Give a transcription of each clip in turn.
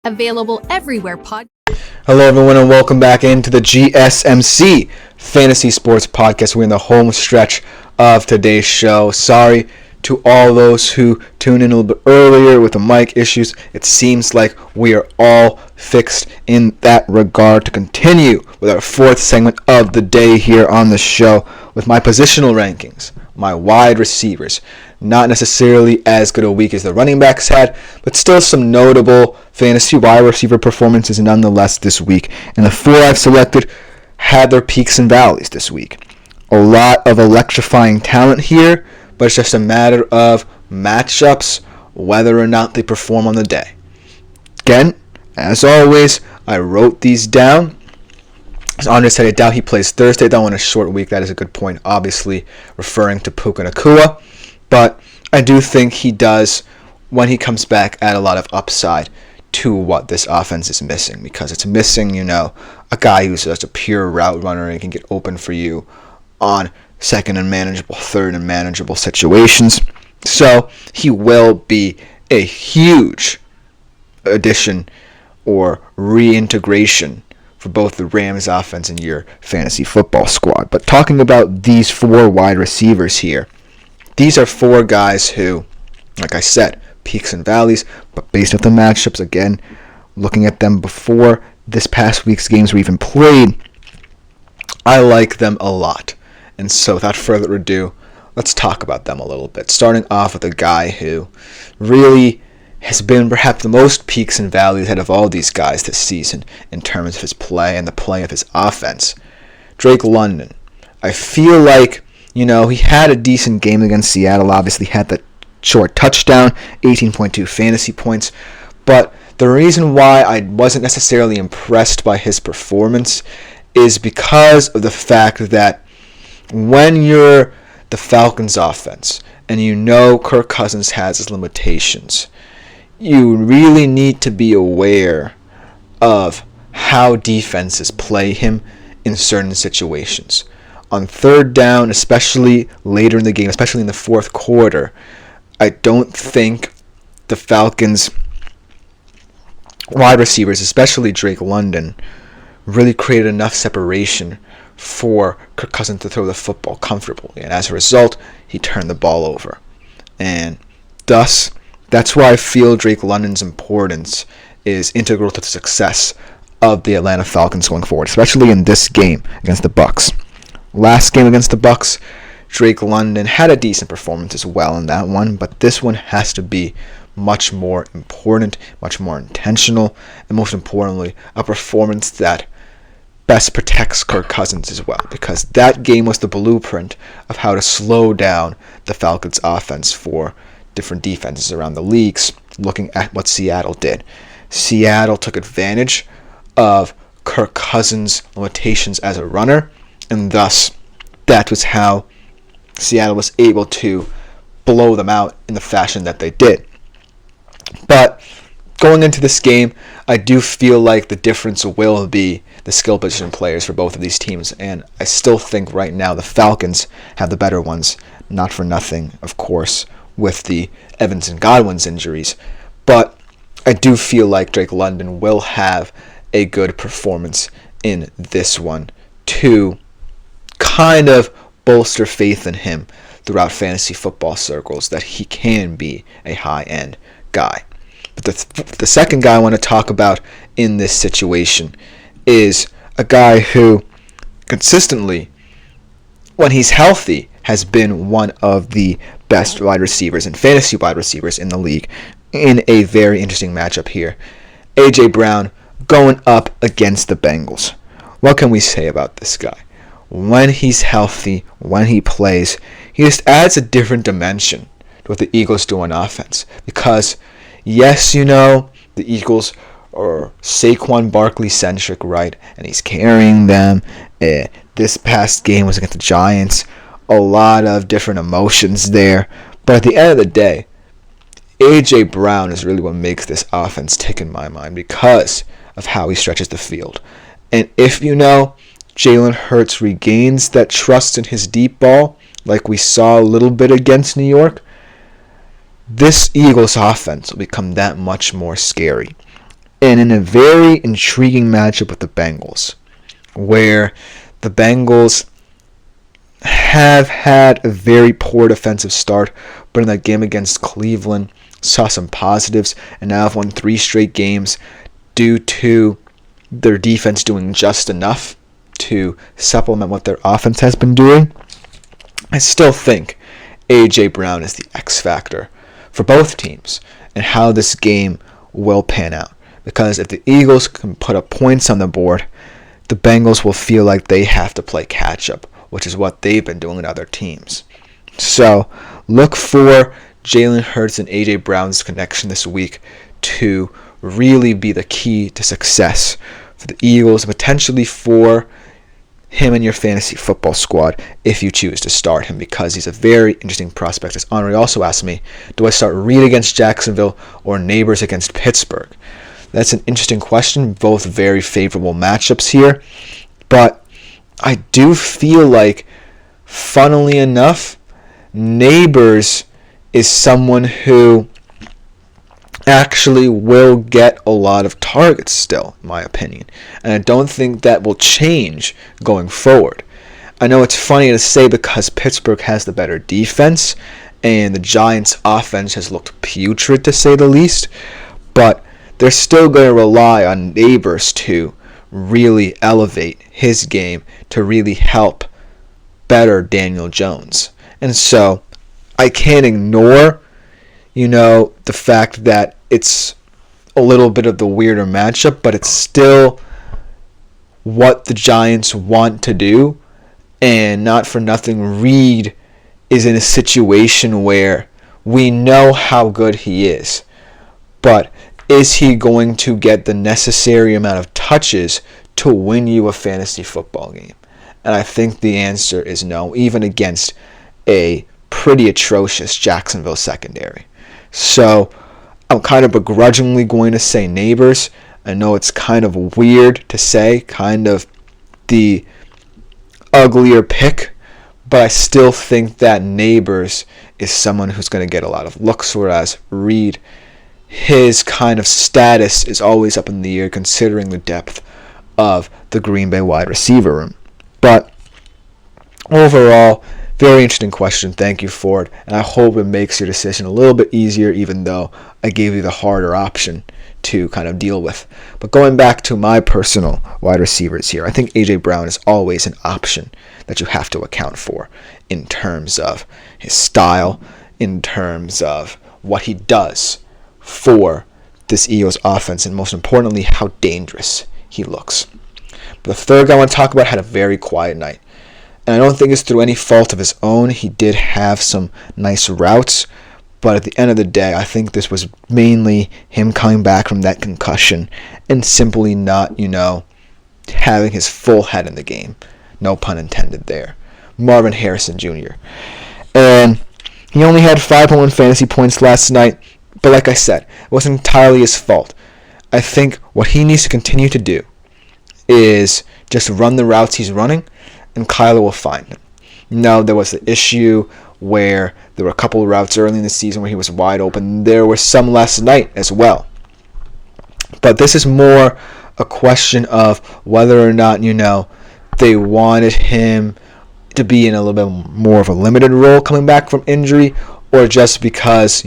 Available everywhere Hello everyone and welcome back into the GSMC Fantasy Sports Podcast. We're in the home stretch of today's show. Sorry to all those who tuned in a little bit earlier with the mic issues. It seems like we are all fixed in that regard to continue with our fourth segment of the day here on the show with my positional rankings, my wide receivers. Not necessarily as good a week as the running backs had, but still some notable fantasy wide receiver performances nonetheless this week. And the four I've selected had their peaks and valleys this week. A lot of electrifying talent here, but it's just a matter of matchups, whether or not they perform on the day. Again, as always, I wrote these down. As Andre said, I doubt he plays Thursday, though, on a short week. That is a good point, obviously referring to Puka Nacua. But I do think he does, when he comes back, add a lot of upside to what this offense is missing. Because it's missing, a guy who's just a pure route runner and can get open for you on second and manageable, third and manageable situations. So he will be a huge addition or reintegration for both the Rams offense and your fantasy football squad. But talking about these four wide receivers here, these are four guys who, like I said, peaks and valleys, but based off the matchups, again, looking at them before this past week's games were even played, I like them a lot. And so without further ado, let's talk about them a little bit. Starting off with a guy who really has been perhaps the most peaks and valleys out of all these guys this season in terms of his play and the play of his offense. Drake London. I feel like, he had a decent game against Seattle, obviously had that short touchdown, 18.2 fantasy points, but the reason why I wasn't necessarily impressed by his performance is because of the fact that when you're the Falcons offense and Kirk Cousins has his limitations, you really need to be aware of how defenses play him in certain situations. On third down, especially later in the game, especially in the fourth quarter, I don't think the Falcons wide receivers, especially Drake London, really created enough separation for Kirk Cousins to throw the football comfortably. And as a result, he turned the ball over. And thus, that's why I feel Drake London's importance is integral to the success of the Atlanta Falcons going forward, especially in this game against the Bucs. Last game against the Bucs, Drake London had a decent performance as well in that one, but this one has to be much more important, much more intentional, and most importantly, a performance that best protects Kirk Cousins as well, because that game was the blueprint of how to slow down the Falcons offense for different defenses around the leagues, looking at what Seattle did. Seattle took advantage of Kirk Cousins' limitations as a runner, and thus that was how Seattle was able to blow them out in the fashion that they did. But going into this game, I do feel like the difference will be the skill position players for both of these teams, and I still think right now the Falcons have the better ones, not for nothing, of course, with the Evans and Godwin's injuries. But I do feel like Drake London will have a good performance in this one to kind of bolster faith in him throughout fantasy football circles that he can be a high-end guy. But the second guy I want to talk about in this situation is a guy who consistently, when he's healthy, has been one of the best wide receivers and fantasy wide receivers in the league in a very interesting matchup here. A.J. Brown going up against the Bengals. What can we say about this guy? When he's healthy, when he plays, he just adds a different dimension to what the Eagles do on offense. Because, yes, the Eagles are Saquon Barkley-centric, right? And he's carrying them. This past game was against the Giants. A lot of different emotions there. But at the end of the day, A.J. Brown is really what makes this offense tick in my mind because of how he stretches the field. And if Jalen Hurts regains that trust in his deep ball, like we saw a little bit against New York, this Eagles offense will become that much more scary. and in a very intriguing matchup with the Bengals, where the Bengals have had a very poor defensive start, but in that game against Cleveland, saw some positives, and now have won 3 straight games due to their defense doing just enough to supplement what their offense has been doing. I still think A.J. Brown is the X factor for both teams and how this game will pan out. Because if the Eagles can put up points on the board, the Bengals will feel like they have to play catch-up, which is what they've been doing with other teams. So look for Jalen Hurts and A.J. Brown's connection this week to really be the key to success for the Eagles, potentially for him in your fantasy football squad if you choose to start him, because he's a very interesting prospect. As Henri also asked me, do I start Reed against Jacksonville or Neighbors against Pittsburgh? That's an interesting question. Both very favorable matchups here. But I do feel like, funnily enough, Neighbors is someone who actually will get a lot of targets still, in my opinion. And I don't think that will change going forward. I know it's funny to say because Pittsburgh has the better defense and the Giants' offense has looked putrid, to say the least, but they're still going to rely on Neighbors to really elevate his game to really help better Daniel Jones. And so I can't ignore the fact that it's a little bit of the weirder matchup, but it's still what the Giants want to do. And not for nothing, Reed is in a situation where we know how good he is. But is he going to get the necessary amount of touches to win you a fantasy football game? And I think the answer is no, even against a pretty atrocious Jacksonville secondary. So I'm kind of begrudgingly going to say Neighbors. I know it's kind of weird to say, kind of the uglier pick, but I still think that Neighbors is someone who's going to get a lot of looks, whereas Reed, his kind of status is always up in the air considering the depth of the Green Bay wide receiver room. But overall, very interesting question. Thank you for it. And I hope it makes your decision a little bit easier, even though I gave you the harder option to kind of deal with. But going back to my personal wide receivers here, I think A.J. Brown is always an option that you have to account for in terms of his style, in terms of what he does for this Eagles offense, and most importantly, how dangerous he looks. But the third guy I want to talk about had a very quiet night. And I don't think it's through any fault of his own. He did have some nice routes, but at the end of the day, I think this was mainly him coming back from that concussion and simply not, having his full head in the game. No pun intended there. Marvin Harrison Jr. And he only had 5.1 fantasy points last night, but like I said, it wasn't entirely his fault. I think what he needs to continue to do is just run the routes he's running, and Kyler will find him. Now, there was the issue where there were a couple of routes early in the season where he was wide open. There were some last night as well. But this is more a question of whether or not, they wanted him to be in a little bit more of a limited role coming back from injury, or just because,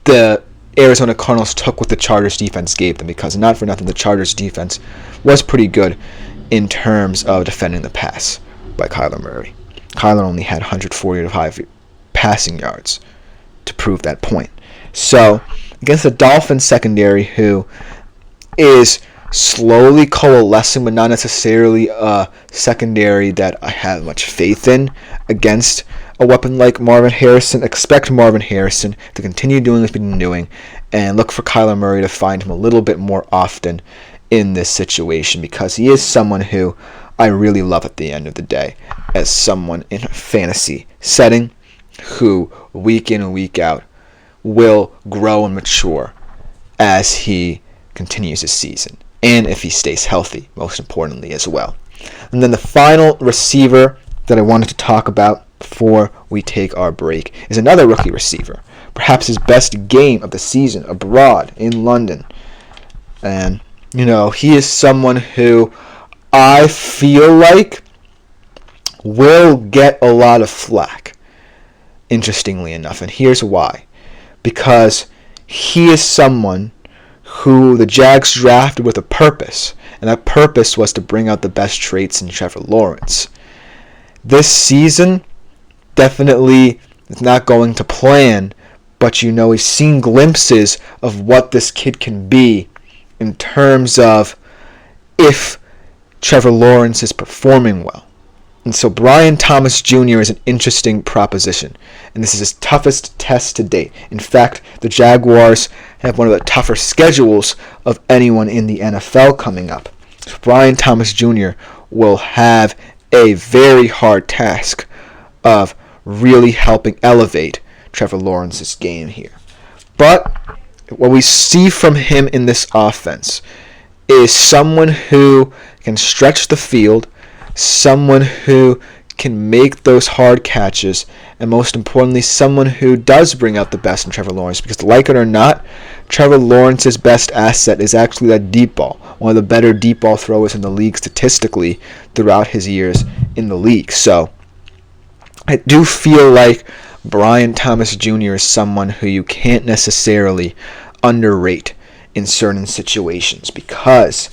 the Arizona Cardinals took what the Chargers defense gave them, because not for nothing, the Chargers defense was pretty good in terms of defending the pass by Kyler Murray. Kyler only had 145 passing yards to prove that point. So, against the Dolphins secondary, who is slowly coalescing, but not necessarily a secondary that I have much faith in, against a weapon like Marvin Harrison, expect Marvin Harrison to continue doing what he's been doing, and look for Kyler Murray to find him a little bit more often in this situation, because he is someone who I really love at the end of the day as someone in a fantasy setting who week in and week out will grow and mature as he continues his season, and if he stays healthy, most importantly as well. And then the final receiver that I wanted to talk about before we take our break is another rookie receiver, perhaps his best game of the season abroad in London, And, he is someone who I feel like will get a lot of flack, interestingly enough. And here's why. Because he is someone who the Jags drafted with a purpose, and that purpose was to bring out the best traits in Trevor Lawrence. This season definitely is not going to plan, but we've seen glimpses of what this kid can be in terms of if Trevor Lawrence is performing well. And so Brian Thomas Jr. is an interesting proposition, and this is his toughest test to date. In fact, the Jaguars have one of the tougher schedules of anyone in the NFL coming up. So Brian Thomas Jr. will have a very hard task of really helping elevate Trevor Lawrence's game here. But what we see from him in this offense is someone who can stretch the field, someone who can make those hard catches, and most importantly, someone who does bring out the best in Trevor Lawrence. Because like it or not, Trevor Lawrence's best asset is actually that deep ball. One of the better deep ball throwers in the league statistically throughout his years in the league. So I do feel like Brian Thomas Jr. is someone who you can't necessarily underrate in certain situations because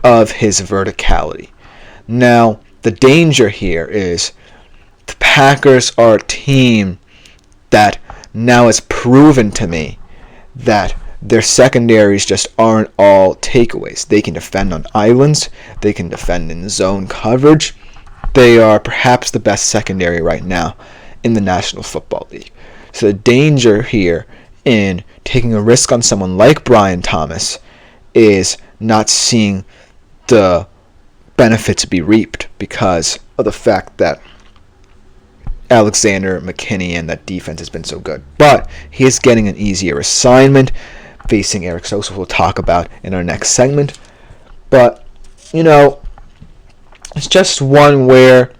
of his verticality. Now, the danger here is the Packers are a team that now has proven to me that their secondaries just aren't all takeaways. They can defend on islands. They can defend in zone coverage. They are perhaps the best secondary right now in the National Football League. So the danger here in taking a risk on someone like Brian Thomas is not seeing the benefits be reaped because of the fact that Alexander McKinney and that defense has been so good. But he is getting an easier assignment facing Eric Sosa, we'll talk about in our next segment. But, it's just one where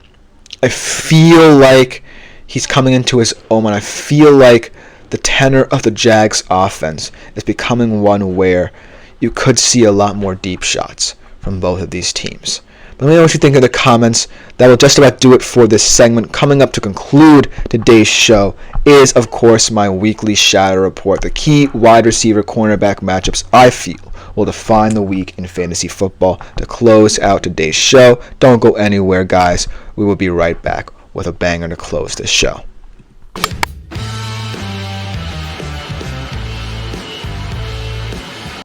I feel like he's coming into his own, and I feel like the tenor of the Jags offense is becoming one where you could see a lot more deep shots from both of these teams. But let me know what you think in the comments. That will just about do it for this segment. Coming up to conclude today's show is, of course, my weekly Shadow Report. The key wide receiver cornerback matchups I feel will define the week in fantasy football to close out today's show. Don't go anywhere, guys. We will be right back with a banger to close this show.